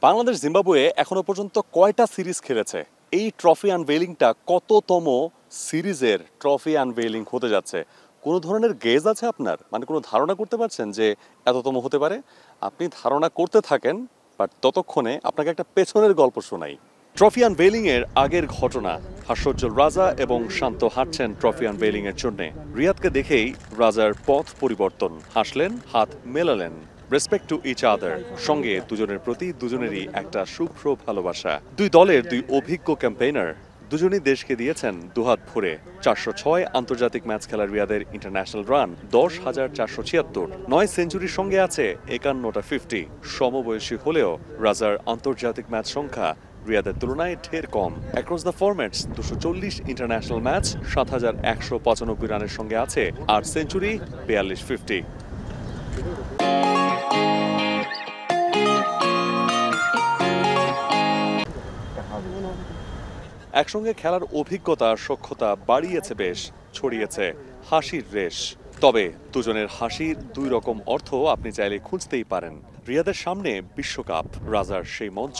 Bangladesh Zimbabwe এখনো পর্যন্ত কয়টা সিরিজ খেলেছে? এই ট্রফি আনভেইলিংটা কততম সিরিজের ট্রফি আনভেইলিং হতে যাচ্ছে? কোনো ধরনের গেজ আছে আপনার? মানে কোনো ধারণা করতে পারছেন যে এততম হতে পারে? আপনি ধারণা করতে থাকেন, বাট ততক্ষণে আপনাকে একটা পেছনের গল্প শোনাই। ট্রফি আনভেইলিং এর আগের ঘটনা, হাস্যোজ্জ্বল রাজা এবং শান্ত হাঁটছেন ট্রফি আনভেইলিং এর জন্য। রিয়াদকে দেখেই রাজার পথ পরিবর্তন, হাসলেন, হাত মেলালেন। রেসপেক্ট টু ইচ আদার, সঙ্গে দুজনের প্রতি দুজনেরই একটা শুভ্র ভালোবাসা। দুই দলের দুই অভিজ্ঞ ক্যাম্পেইনার, দুজনই দেশকে দিয়েছেন দুহাত ভরে। 406 আন্তর্জাতিক ম্যাচ খেলা রিয়াদের ইন্টারন্যাশনাল রান 10,476, 9 সেঞ্চুরির সঙ্গে আছে 51টা 50। সমবয়সী হলেও রাজার আন্তর্জাতিক ম্যাচ সংখ্যা রিয়াদের তুলনায় ঢের কম। Across the formats 240 international match, 7,195 রানের সঙ্গে আছে 8 সেঞ্চুরি, 42-50। একসঙ্গে খেলার অভিজ্ঞতা সখ্যতা বাড়িয়েছে বেশ, ছড়িয়েছে হাসির রেশ। তবে দুজনের হাসির দুই রকম অর্থ আপনি চাইলে খুঁজতেই পারেন। রিয়াদের সামনে বিশ্বকাপ, রাজার সেই মঞ্চ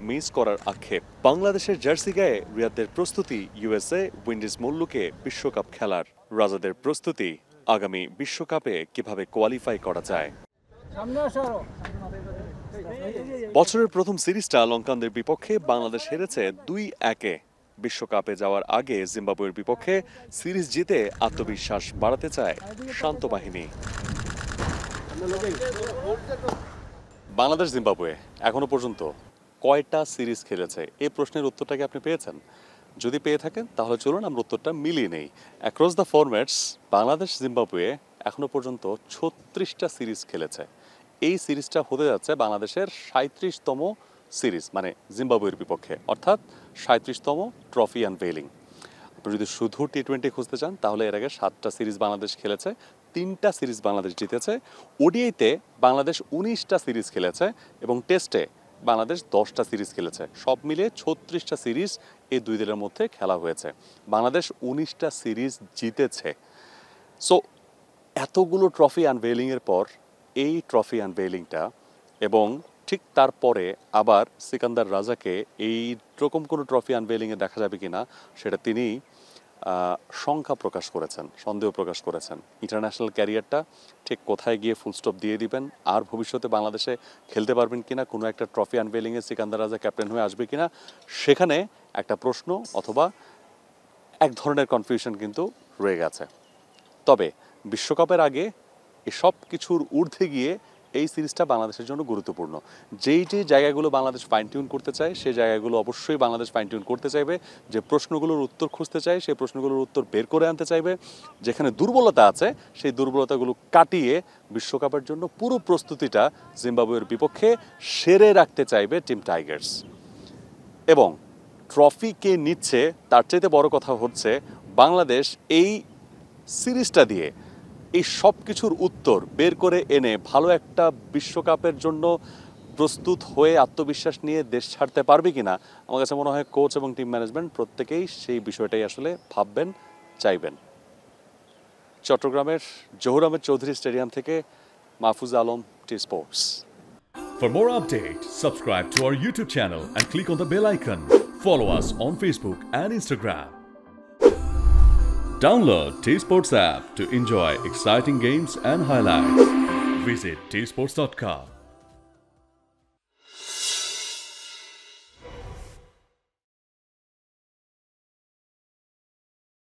মিস করার আক্ষেপ। বাংলাদেশের জার্সি গায়ে রিয়াদের প্রস্তুতি ইউএসএ উইন্ডিজ মল্লুকে বিশ্বকাপ খেলার। রাজাদের প্রস্তুতি আগামী বিশ্বকাপে কিভাবে কোয়ালিফাই করা যায়। বছরের প্রথম সিরিজটা লঙ্কানদের বিপক্ষে বাংলাদেশ হেরেছে 2-1। বিশ্বকাপে যাওয়ার আগে জিম্বাবুয়ের বিপক্ষে সিরিজ জিতে আত্মবিশ্বাস বাড়াতে চায় শান্ত বাহিনী। বাংলাদেশ জিম্বাবুয়ে এখনো পর্যন্ত কয়টা সিরিজ খেলেছে? এই প্রশ্নের উত্তরটা কি আপনি পেয়েছেন? যদি পেয়ে থাকেন তাহলে চলুন আমরা উত্তরটা মিলিয়ে নেই। Across the formats Bangladesh Zimbabwe এখনো পর্যন্ত 36টা সিরিজ খেলেছে। এই সিরিজটা হতে যাচ্ছে বাংলাদেশের 37তম সিরিজ, মানে জিম্বাবুয়ের বিপক্ষে, অর্থাৎ 37তম ট্রফি আনভেইলিং। আপনি যদি শুধু টি-20 খুঁজতে চান তাহলে এর আগে 7টা সিরিজ বাংলাদেশ খেলেছে, 3টা সিরিজ বাংলাদেশ জিতেছে। ওডিআইতে বাংলাদেশ 19টা সিরিজ খেলেছে এবং টেস্টে বাংলাদেশ 10টা সিরিজ খেলেছে। সব মিলে 36টা সিরিজ এই দুই দলের মধ্যে খেলা হয়েছে। বাংলাদেশ 19টা সিরিজ জিতেছে। সো এতগুলো ট্রফি আনভেইলিংয়ের পর এই ট্রফি আনভেইলিংটা, এবং ঠিক তারপরে আবার সিকান্দার রাজাকে এই রকম কোনো ট্রফি আনভেইলিংয়ে দেখা যাবে কিনা সেটা তিনি শঙ্কা প্রকাশ করেছেন, সন্দেহ প্রকাশ করেছেন। ইন্টারন্যাশনাল ক্যারিয়ারটা ঠিক কোথায় গিয়ে ফুলস্টপ দিয়ে দিবেন, আর ভবিষ্যতে বাংলাদেশে খেলতে পারবেন কিনা, কোনো একটা ট্রফি আনভেইলিংয়ে সিকান্দার রাজা ক্যাপ্টেন হয়ে আসবে কিনা, সেখানে একটা প্রশ্ন অথবা এক ধরনের কনফিউশন কিন্তু রয়ে গেছে। তবে বিশ্বকাপের আগে এসব কিছুর ঊর্ধ্বে গিয়ে এই সিরিজটা বাংলাদেশের জন্য গুরুত্বপূর্ণ। যেই জায়গাগুলো বাংলাদেশ ফাইন টিউন করতে চায় সেই জায়গাগুলো অবশ্যই বাংলাদেশ ফাইন টিউন করতে চাইবে। যে প্রশ্নগুলোর উত্তর খুঁজতে চায় সেই প্রশ্নগুলোর উত্তর বের করে আনতে চাইবে। যেখানে দুর্বলতা আছে সেই দুর্বলতাগুলো কাটিয়ে বিশ্বকাপের জন্য পুরো প্রস্তুতিটা জিম্বাবুয়ের বিপক্ষে সেরে রাখতে চাইবে টিম টাইগার্স। এবং ট্রফি কে নিচ্ছে তার চাইতে বড় কথা হচ্ছে বাংলাদেশ এই সিরিজটা দিয়ে এই সব কিছুর উত্তর বের করে এনে ভালো একটা বিশ্বকাপের জন্য প্রস্তুত হয়ে আত্মবিশ্বাস নিয়ে দেশ ছাড়তে পারবে কিনা। আমার কাছে মনে হয় কোচ এবং টিম ম্যানেজমেন্ট প্রত্যেকেই সেই বিষয়টাই আসলে ভাববেন, চাইবেন। চট্টগ্রামের জহুর আহমেদ চৌধুরী স্টেডিয়াম থেকে Mahfuz Alam, T Sports. For more updates, subscribe to our YouTube channel and click on the bell icon. Follow us on Facebook and Instagram. Download T-Sports app to enjoy exciting games and highlights. Visit tsports.com.